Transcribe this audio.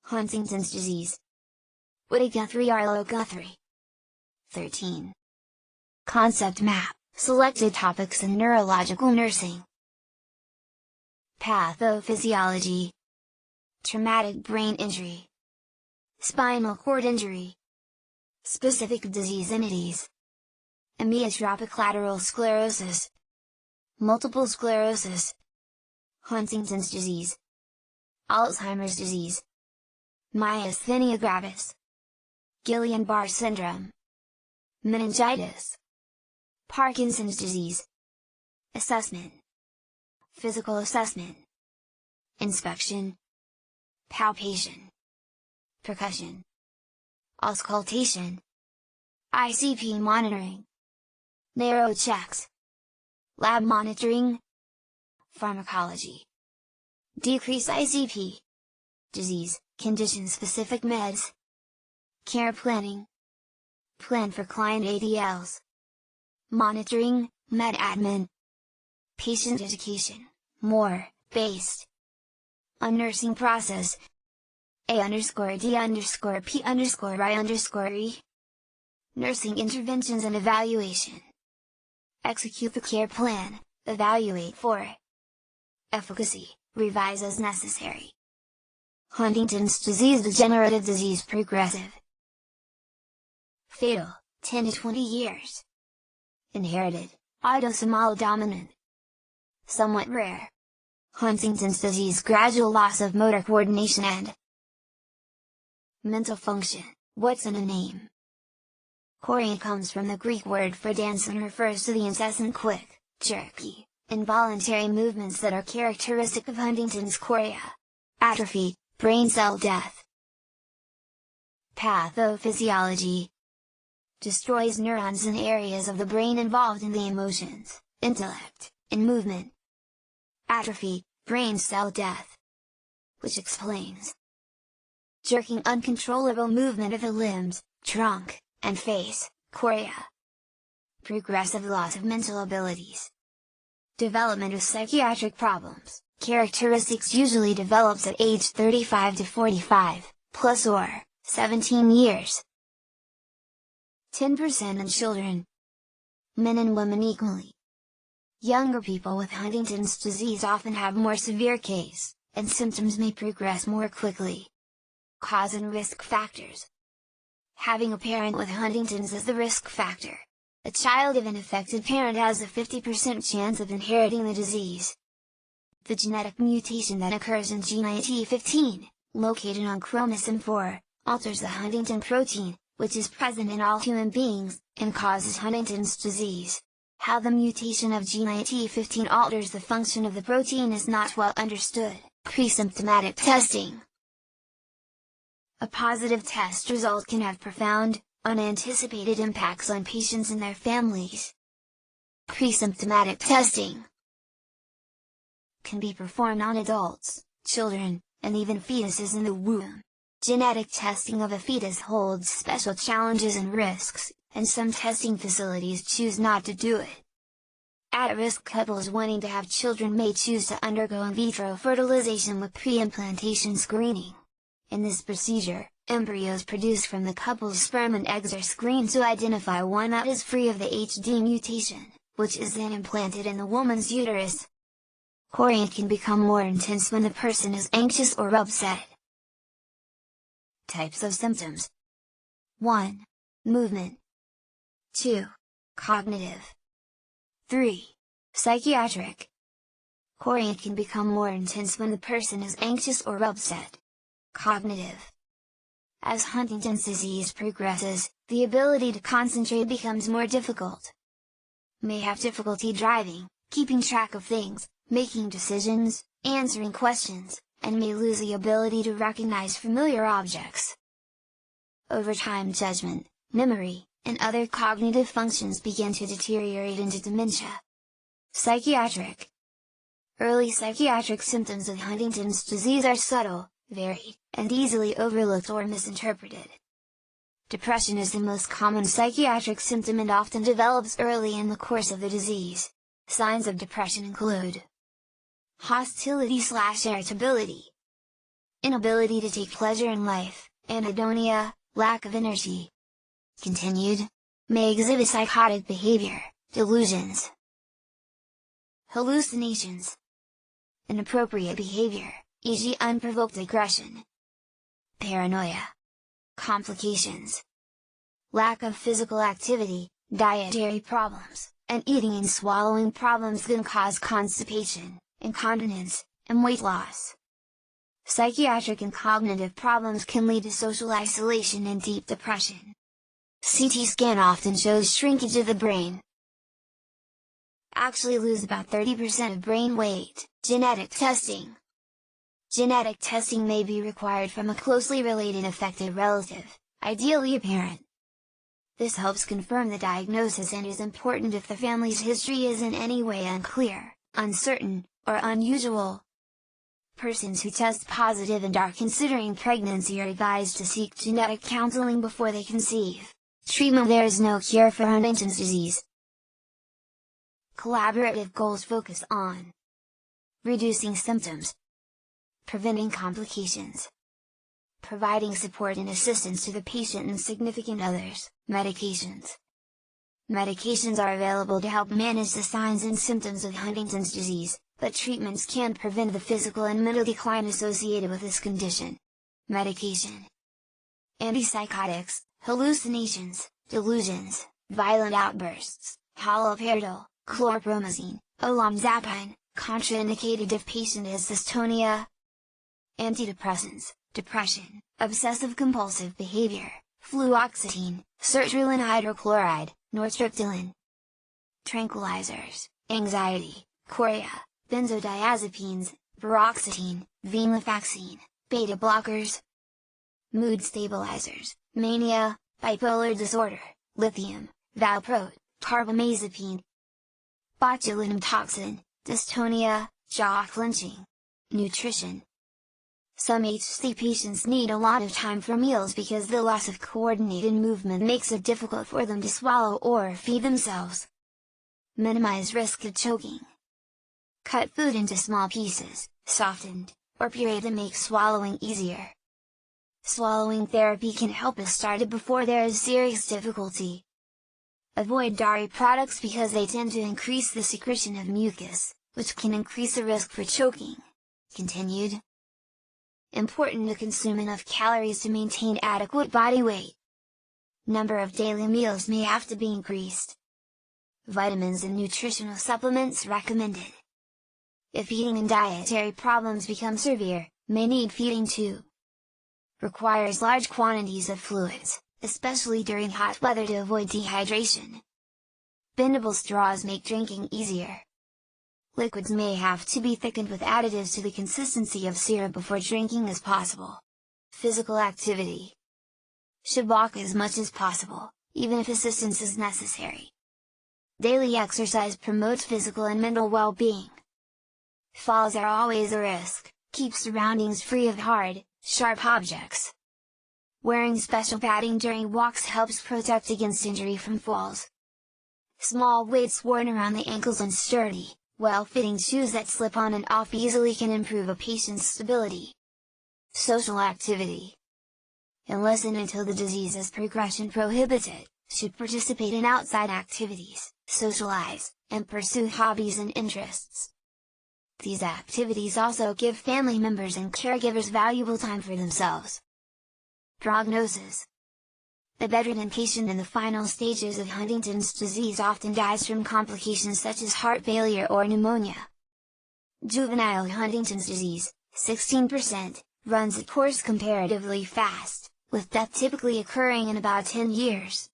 Huntington's disease. Woody Guthrie Arlo Guthrie. 13. Concept map, selected topics in neurological nursing. Pathophysiology. Traumatic brain injury. Spinal cord injury. Specific disease entities. Amyotrophic lateral sclerosis. Multiple sclerosis. Huntington's disease. Alzheimer's disease. Myasthenia gravis. Guillain-Barré syndrome. Meningitis. Parkinson's disease. Assessment. Physical assessment. Inspection. Palpation. Percussion. Auscultation. ICP monitoring. Neuro checks. Lab monitoring. Pharmacology. Decrease ICP. Disease, condition-specific meds. Care planning. Plan for client ADLs. Monitoring, med admin. Patient education, more, based on nursing process. A_D_P_I_E. Nursing interventions and evaluation. Execute the care plan, evaluate for efficacy, revise as necessary. Huntington's disease. Degenerative disease. Progressive. Fatal, 10 to 20 years. Inherited, autosomal dominant. Somewhat rare. Huntington's disease. Gradual loss of motor coordination and mental function. What's in a name? Chorea comes from the Greek word for dance and refers to the incessant quick, jerky, involuntary movements that are characteristic of Huntington's chorea. Atrophy, brain cell death. Pathophysiology. Destroys neurons in areas of the brain involved in the emotions, intellect, and movement. Atrophy, brain cell death. Which explains jerking, uncontrollable movement of the limbs, trunk, and face, chorea. Progressive loss of mental abilities. Development of psychiatric problems. Characteristics usually develops at age 35 to 45, plus or 17 years. 10% in children. Men and women equally. Younger people with Huntington's disease often have more severe case, and symptoms may progress more quickly. Cause and risk factors. Having a parent with Huntington's is the risk factor. A child of an affected parent has a 50% chance of inheriting the disease. The genetic mutation that occurs in gene IT15, located on chromosome 4, alters the Huntington protein, which is present in all human beings, and causes Huntington's disease. How the mutation of gene IT15 alters the function of the protein is not well understood. Pre-symptomatic testing. A positive test result can have profound, unanticipated impacts on patients and their families. Pre-symptomatic testing can be performed on adults, children, and even fetuses in the womb. Genetic testing of a fetus holds special challenges and risks, and some testing facilities choose not to do it. At-risk couples wanting to have children may choose to undergo in vitro fertilization with pre-implantation screening. In this procedure, embryos produced from the couple's sperm and eggs are screened to identify one that is free of the HD mutation, which is then implanted in the woman's uterus. Chorea can become more intense when the person is anxious or upset. Types of symptoms. 1. Movement. 2. Cognitive. 3. Psychiatric. Chorea can become more intense when the person is anxious or upset. Cognitive. As Huntington's disease progresses, the ability to concentrate becomes more difficult. May have difficulty driving, keeping track of things, making decisions, answering questions, and may lose the ability to recognize familiar objects. Over time, judgment, memory, and other cognitive functions begin to deteriorate into dementia. Psychiatric. Early psychiatric symptoms of Huntington's disease are subtle, varied, and easily overlooked or misinterpreted. Depression is the most common psychiatric symptom and often develops early in the course of the disease. Signs of depression include hostility/irritability, inability to take pleasure in life, anhedonia, lack of energy. Continued. May exhibit psychotic behavior, delusions, hallucinations, inappropriate behavior, e.g. unprovoked aggression, paranoia, complications, lack of physical activity, dietary problems, and eating and swallowing problems can cause constipation, incontinence, and weight loss. Psychiatric and cognitive problems can lead to social isolation and deep depression. CT scan often shows shrinkage of the brain. Actually lose about 30% of brain weight. Genetic testing. Genetic testing may be required from a closely related affected relative, ideally a parent. This helps confirm the diagnosis and is important if the family's history is in any way unclear, uncertain, or unusual. Persons who test positive and are considering pregnancy are advised to seek genetic counseling before they conceive. Treatment. There is no cure for Huntington's disease. Collaborative goals focus on reducing symptoms, preventing complications, providing support and assistance to the patient and significant others. Medications. Medications are available to help manage the signs and symptoms of Huntington's disease, but treatments can prevent the physical and mental decline associated with this condition. Medication. Antipsychotics, hallucinations, delusions, violent outbursts, haloperidol, chlorpromazine, olanzapine, contraindicated if patient has dystonia. Antidepressants, depression, obsessive-compulsive behavior, fluoxetine, sertraline hydrochloride, nortriptyline. Tranquilizers, anxiety, chorea, benzodiazepines, paroxetine, venlafaxine, beta blockers. Mood stabilizers, mania, bipolar disorder, lithium, valproate, carbamazepine. Botulinum toxin, dystonia, jaw clenching. Nutrition. Some HC patients need a lot of time for meals because the loss of coordinated movement makes it difficult for them to swallow or feed themselves. Minimize risk of choking. Cut food into small pieces, softened, or puree to make swallowing easier. Swallowing therapy can help us start it before there is serious difficulty. Avoid dairy products because they tend to increase the secretion of mucus, which can increase the risk for choking. Continued. Important to consume enough calories to maintain adequate body weight. Number of daily meals may have to be increased. Vitamins and nutritional supplements recommended. If eating and dietary problems become severe, may need feeding too. Requires large quantities of fluids, especially during hot weather to avoid dehydration. Bendable straws make drinking easier. Liquids may have to be thickened with additives to the consistency of syrup before drinking is possible. Physical activity. Should walk as much as possible, even if assistance is necessary. Daily exercise promotes physical and mental well-being. Falls are always a risk. Keep surroundings free of hard, sharp objects. Wearing special padding during walks helps protect against injury from falls. Small weights worn around the ankles and sturdy, well-fitting shoes that slip on and off easily can improve a patient's stability. Social activity. Unless and until the disease's progression prohibits it, should participate in outside activities, socialize, and pursue hobbies and interests. These activities also give family members and caregivers valuable time for themselves. Prognosis. The bedridden patient in the final stages of Huntington's disease often dies from complications such as heart failure or pneumonia. Juvenile Huntington's disease, 16%, runs its course comparatively fast, with death typically occurring in about 10 years.